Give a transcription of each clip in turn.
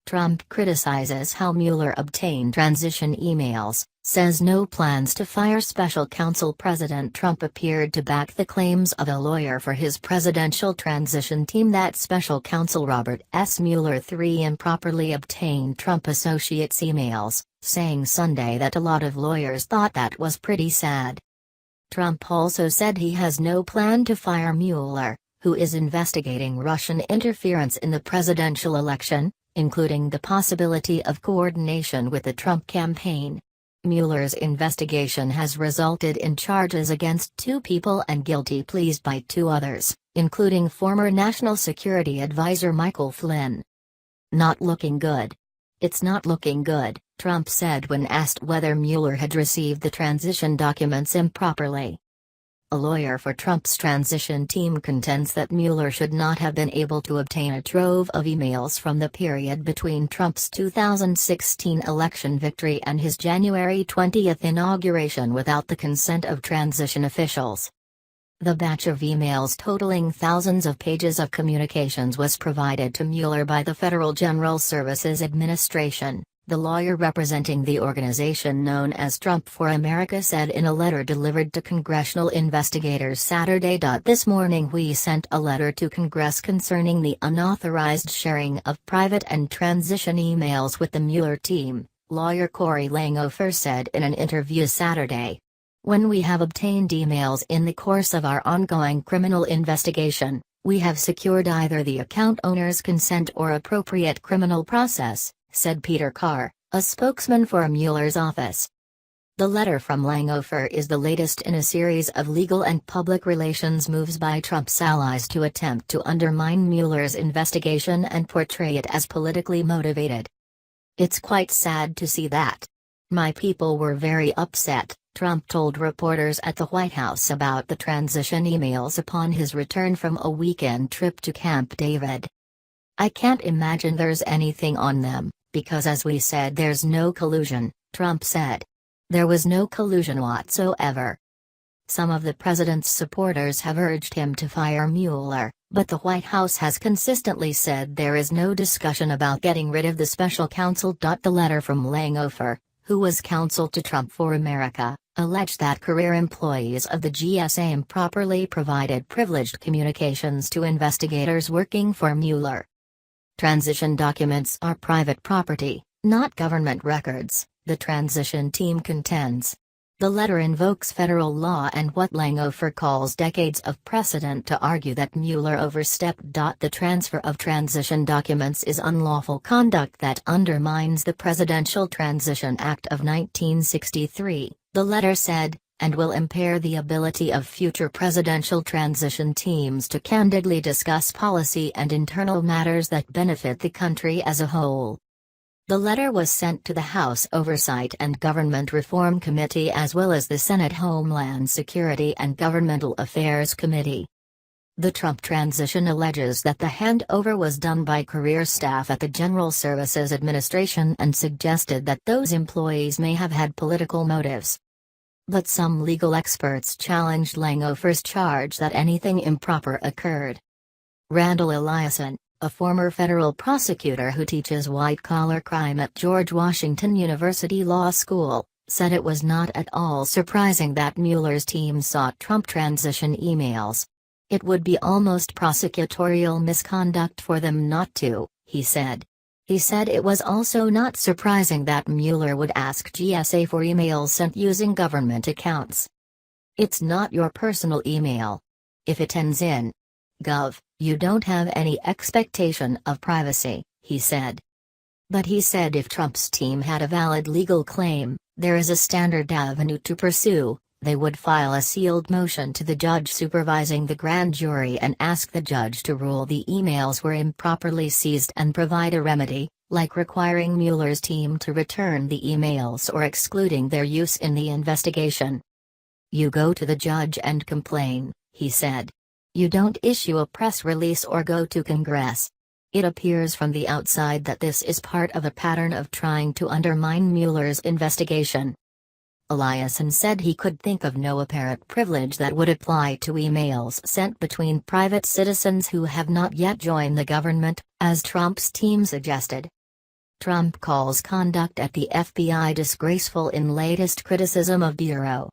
Trump criticizes how Mueller obtained transition emails, says no plans to fire special counsel. President Trump appeared to back the claims of a lawyer for his presidential transition team that special counsel Robert S. Mueller III improperly obtained Trump associates' emails, saying Sunday that a lot of lawyers thought that was pretty sad. Trump also said he has no plan to fire Mueller, who is investigating Russian interference in the presidential election, including the possibility of coordination with the Trump campaign. Mueller's investigation has resulted in charges against 2 people and guilty pleas by 2 others, including former National Security Advisor Michael Flynn. Not looking good. It's not looking good, Trump said when asked whether Mueller had received the transition documents improperly. A lawyer for Trump's transition team contends that Mueller should not have been able to obtain a trove of emails from the period between Trump's 2016 election victory and his January 20 inauguration without the consent of transition officials. The batch of emails totaling thousands of pages of communications was provided to Mueller by the Federal General Services Administration, the lawyer representing the organization known as Trump for America said in a letter delivered to congressional investigators Saturday. This morning we sent a letter to Congress concerning the unauthorized sharing of private and transition emails with the Mueller team, lawyer Corey Langhofer said in an interview Saturday. When we have obtained emails in the course of our ongoing criminal investigation, we have secured either the account owner's consent or appropriate criminal process, said Peter Carr, a spokesman for Mueller's office. The letter from Langhofer is the latest in a series of legal and public relations moves by Trump's allies to attempt to undermine Mueller's investigation and portray it as politically motivated. It's quite sad to see that. My people were very upset, Trump told reporters at the White House about the transition emails upon his return from a weekend trip to Camp David. I can't imagine there's anything on them, because as we said there's no collusion, Trump said. There was no collusion whatsoever. Some of the president's supporters have urged him to fire Mueller, but the White House has consistently said there is no discussion about getting rid of the special counsel. The letter from Langhofer, who was counsel to Trump for America, alleged that career employees of the GSA improperly provided privileged communications to investigators working for Mueller. Transition documents are private property, not government records, the transition team contends. The letter invokes federal law and what Langhofer calls decades of precedent to argue that Mueller overstepped. The transfer of transition documents is unlawful conduct that undermines the Presidential Transition Act of 1963, the letter said, and will impair the ability of future presidential transition teams to candidly discuss policy and internal matters that benefit the country as a whole. The letter was sent to the House Oversight and Government Reform Committee as well as the Senate Homeland Security and Governmental Affairs Committee. The Trump transition alleges that the handover was done by career staff at the General Services Administration and suggested that those employees may have had political motives. But some legal experts challenged Langhofer's charge that anything improper occurred. Randall Eliason, a former federal prosecutor who teaches white-collar crime at George Washington University Law School, said it was not at all surprising that Mueller's team sought Trump transition emails. It would be almost prosecutorial misconduct for them not to, he said. He said it was also not surprising that Mueller would ask GSA for emails sent using government accounts. It's not your personal email. If it ends in gov, you don't have any expectation of privacy, he said. But he said if Trump's team had a valid legal claim, there is a standard avenue to pursue. They would file a sealed motion to the judge supervising the grand jury and ask the judge to rule the emails were improperly seized and provide a remedy, like requiring Mueller's team to return the emails or excluding their use in the investigation. You go to the judge and complain, he said. You don't issue a press release or go to Congress. It appears from the outside that this is part of a pattern of trying to undermine Mueller's investigation. Eliason said he could think of no apparent privilege that would apply to emails sent between private citizens who have not yet joined the government, as Trump's team suggested. Trump calls conduct at the FBI disgraceful in latest criticism of Bureau.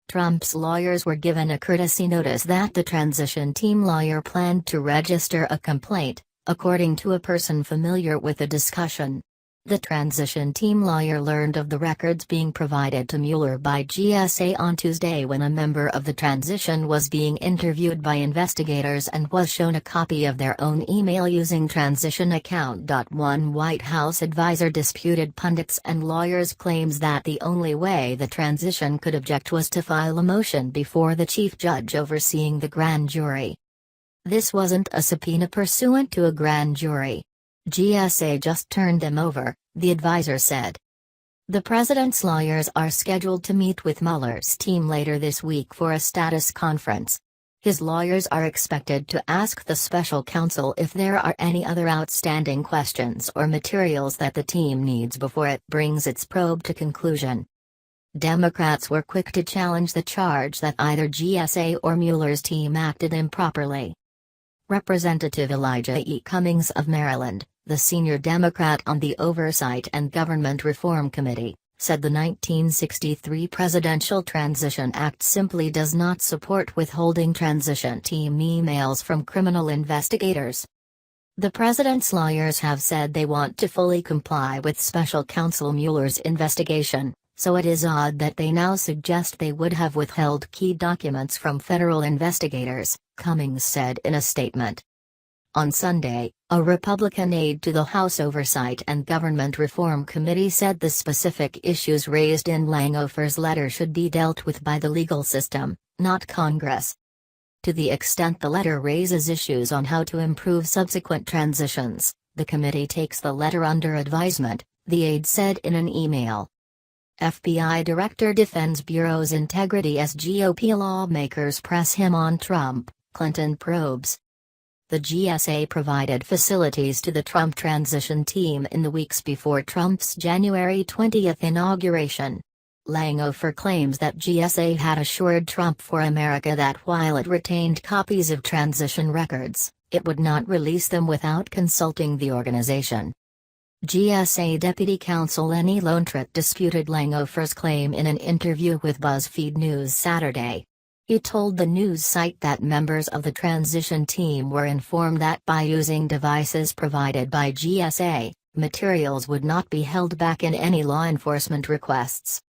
Trump's lawyers were given a courtesy notice that the transition team lawyer planned to register a complaint, according to a person familiar with the discussion. The transition team lawyer learned of the records being provided to Mueller by GSA on Tuesday when a member of the transition was being interviewed by investigators and was shown a copy of their own email using transition account. One White House advisor disputed pundits and lawyers' claims that the only way the transition could object was to file a motion before the chief judge overseeing the grand jury. This wasn't a subpoena pursuant to a grand jury. GSA just turned them over, the advisor said. The president's lawyers are scheduled to meet with Mueller's team later this week for a status conference. His lawyers are expected to ask the special counsel if there are any other outstanding questions or materials that the team needs before it brings its probe to conclusion. Democrats were quick to challenge the charge that either GSA or Mueller's team acted improperly. Representative Elijah E. Cummings of Maryland, the senior Democrat on the Oversight and Government Reform Committee, said the 1963 Presidential Transition Act simply does not support withholding transition team emails from criminal investigators. The president's lawyers have said they want to fully comply with special counsel Mueller's investigation, so it is odd that they now suggest they would have withheld key documents from federal investigators, Cummings said in a statement. On Sunday, a Republican aide to the House Oversight and Government Reform Committee said the specific issues raised in Langhofer's letter should be dealt with by the legal system, not Congress. To the extent the letter raises issues on how to improve subsequent transitions, the committee takes the letter under advisement, the aide said in an email. FBI Director defends Bureau's integrity as GOP lawmakers press him on Trump, Clinton probes. The GSA provided facilities to the Trump transition team in the weeks before Trump's January 20 inauguration. Langhofer claims that GSA had assured Trump for America that while it retained copies of transition records, it would not release them without consulting the organization. GSA Deputy Counsel Lenny Lontrit disputed Langhofer's claim in an interview with BuzzFeed News Saturday. He told the news site that members of the transition team were informed that by using devices provided by GSA, materials would not be held back in any law enforcement requests.